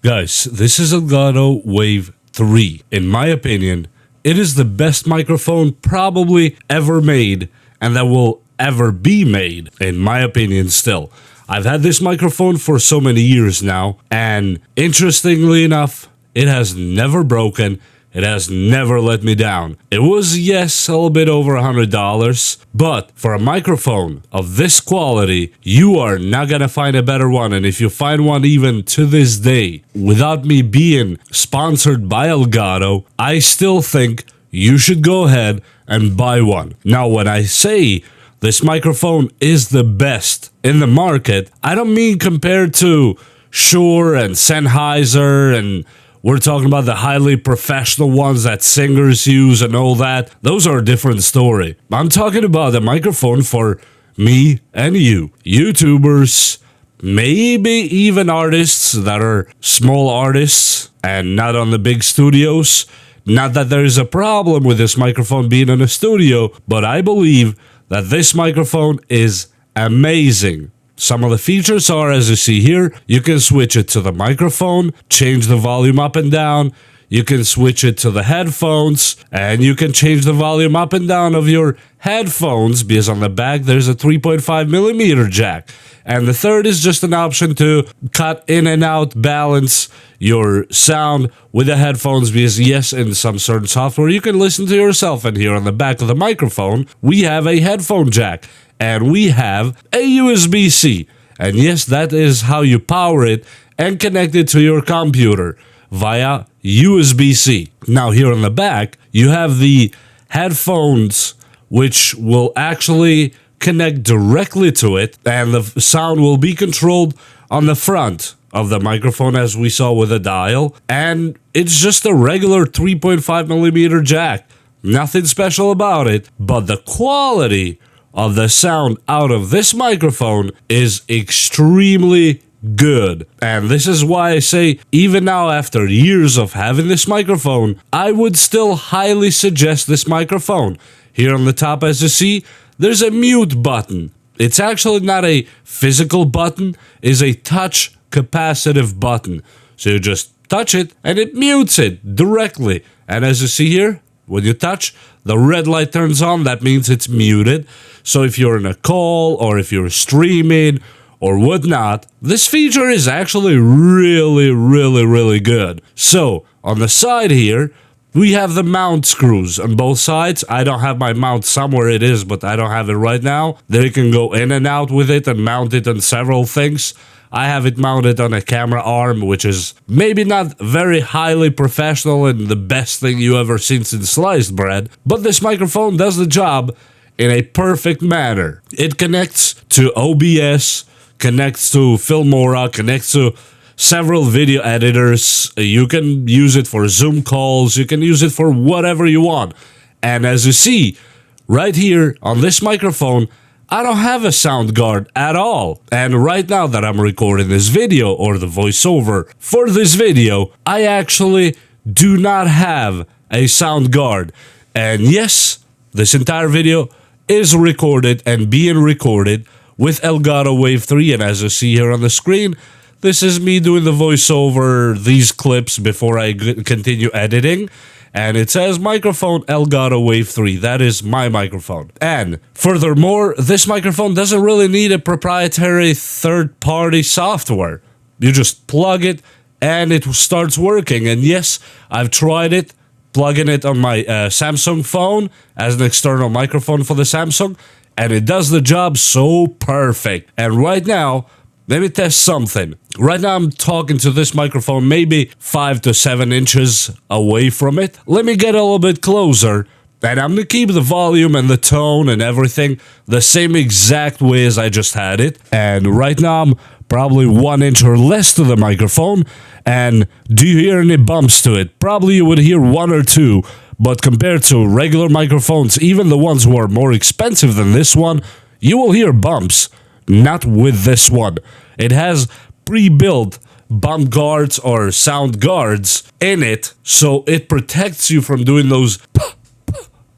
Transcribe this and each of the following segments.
Guys, this is Elgato Wave 3. In my opinion, it is the best microphone probably ever made and that will ever be made, in my opinion still. I've had this microphone for so many years now, and interestingly enough, it has never broken. It has never let me down. It was, yes, a little bit over $100, but for a microphone of this quality, you are not gonna find a better one. And if you find one even to this day, without me being sponsored by Elgato, I still think you should go ahead and buy one. Now, when I say this microphone is the best in the market, I don't mean compared to Shure and Sennheiser, and we're talking about the highly professional ones that singers use and all that. Those are a different story. I'm talking about the microphone for me and you. YouTubers, maybe even artists that are small artists and not on the big studios. Not that there is a problem with this microphone being in a studio, but I believe that this microphone is amazing. Some of the features are, as you see here, you can switch it to the microphone, change the volume up and down, you can switch it to the headphones, and you can change the volume up and down of your headphones, because on the back there's a 3.5mm jack. And the third is just an option to cut in and out, balance your sound with the headphones, because yes, in some certain software you can listen to yourself, and here on the back of the microphone we have a headphone jack. And we have a USB-C. And yes, that is how you power it and connect it to your computer via USB-C. Now here on the back, you have the headphones, which will actually connect directly to it, and the sound will be controlled on the front of the microphone, as we saw with the dial. And it's just a regular 3.5mm jack. Nothing special about it, but the quality of the sound out of this microphone is extremely good. And this is why I say, even now after years of having this microphone, I would still highly suggest this microphone. Here on the top, as you see, there's a mute button. It's actually not a physical button, it's a touch capacitive button. So you just touch it and it mutes it directly. And as you see here, when you touch, the red light turns on. That means it's muted. So if you're in a call or if you're streaming or whatnot, this feature is actually really good. So on the side here, we have the mount screws on both sides. I don't have my mount, somewhere it is, but I don't have it right now. There you can go in and out with it and mount it on several things. I have it mounted on a camera arm, which is maybe not very highly professional and the best thing you ever seen since sliced bread, but this microphone does the job in a perfect manner. It connects to OBS, connects to Filmora, connects to several video editors. You can use it for Zoom calls, you can use it for whatever you want. And as you see, right here on this microphone, I don't have a sound guard at all. And right now that I'm recording this video, or the voiceover for this video, I actually do not have a sound guard. And yes, this entire video is recorded and being recorded with Elgato Wave 3. And as you see here on the screen, this is me doing the voiceover, these clips before I continue editing. And it says microphone Elgato Wave 3. That is my microphone. And furthermore, this microphone doesn't really need a proprietary third-party software. You just plug it and it starts working. And yes, I've tried it, plugging it on my Samsung phone as an external microphone for the Samsung, and it does the job so perfect. And right now, let me test something. Right now I'm talking to this microphone maybe 5 to 7 inches away from it. Let me get a little bit closer, and I'm gonna keep the volume and the tone and everything the same exact way as I just had it. And right now I'm probably 1 inch or less to the microphone. And do you hear any bumps to it? Probably you would hear 1 or 2, but compared to regular microphones, even the ones who are more expensive than this one, you will hear bumps. Not with this one. It has pre-built bump guards or sound guards in it, so it protects you from doing those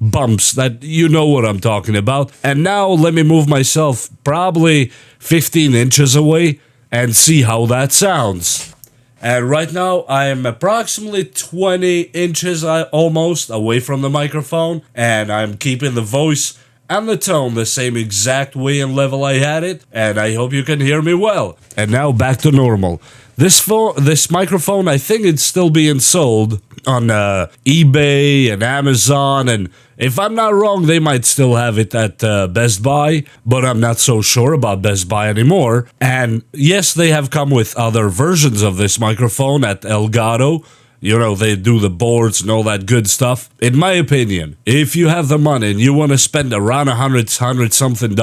bumps that you know what I'm talking about. And now let me move myself probably 15 inches away and see how that sounds. And right now I am approximately 20 inches almost away from the microphone, and I'm keeping the voice and the tone the same exact way and level I had it, and I hope you can hear me well. And now back to normal. This microphone, I think it's still being sold on eBay and Amazon, and if I'm not wrong, they might still have it at Best Buy, but I'm not so sure about Best Buy anymore. And yes, they have come with other versions of this microphone at Elgato. You know, they do the boards and all that good stuff. In my opinion, if you have the money and you want to spend around $100 something,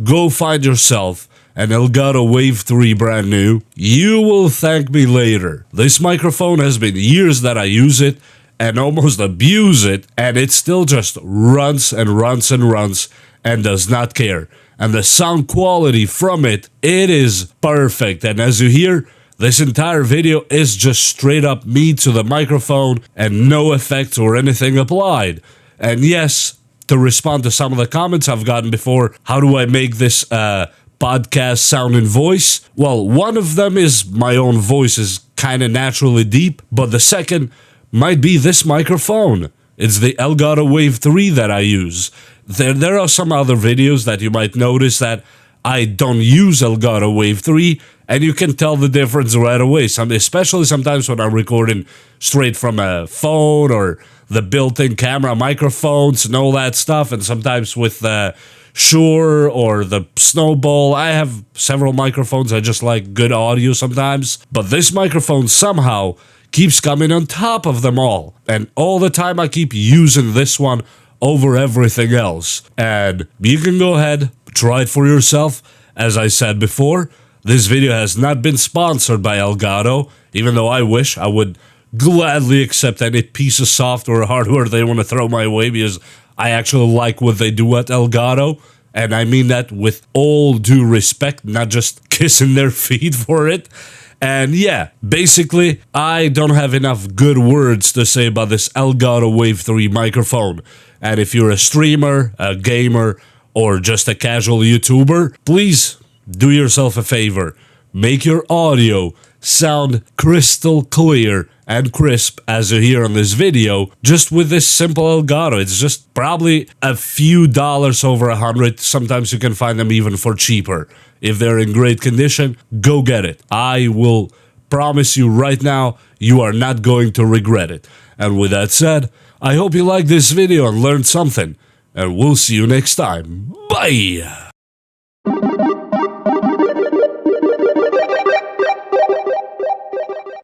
go find yourself an Elgato Wave 3 brand new. You will thank me later. This microphone has been years that I use it and almost abuse it, and it still just runs and runs and runs and does not care. And the sound quality from it is perfect. And as you hear, this entire video is just straight up me to the microphone and no effects or anything applied. And yes, to respond to some of the comments I've gotten before, how do I make this podcast sound in voice? Well, one of them is my own voice is kind of naturally deep, but the second might be this microphone. It's the Elgato Wave 3 that I use. There are some other videos that you might notice that I don't use Elgato Wave 3, and you can tell the difference right away. Especially sometimes when I'm recording straight from a phone or the built-in camera microphones and all that stuff, and sometimes with the Shure or the Snowball. I have several microphones. I just like good audio sometimes, but this microphone somehow keeps coming on top of them all, and all the time I keep using this one over everything else. And you can go ahead, try it for yourself. As I said before, this video has not been sponsored by Elgato, even though I wish. I would gladly accept any piece of software or hardware they want to throw my way, because I actually like what they do at Elgato, and I mean that with all due respect, not just kissing their feet for it. And yeah, basically, I don't have enough good words to say about this Elgato Wave 3 microphone. And if you're a streamer, a gamer, or just a casual YouTuber, please do yourself a favor. Make your audio sound crystal clear and crisp as you hear on this video, just with this simple Elgato. It's just probably a few dollars over $100. Sometimes you can find them even for cheaper. If they're in great condition, go get it. I will promise you right now, you are not going to regret it. And with that said, I hope you liked this video and learned something. And we'll see you next time. Bye!